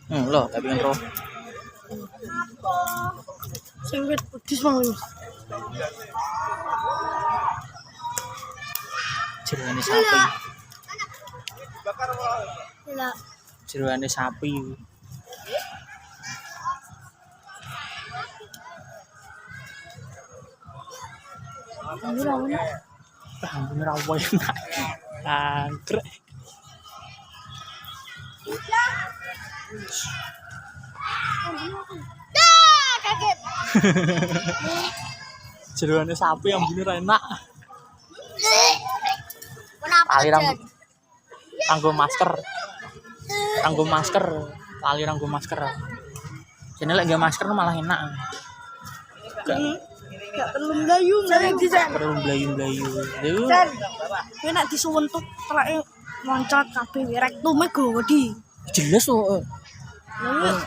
Lho, tapi kan roh. Sing wit pedis mang wis. Jeroane sapi. Lah, Jeroane sapi. Ampun ora enak. Anggrek. kaget. Jeroane sapi yang bener enak. Kenapa? Lali ranggo masker. Ranggo masker. Lali ranggo masker. Jane lek nggo masker malah enak. Gak perlu melayu, Perlu blayu-blayu. Dan kowe nek disuwentuk teleke loncat kabeh rektume gede. Jelas kok. Lha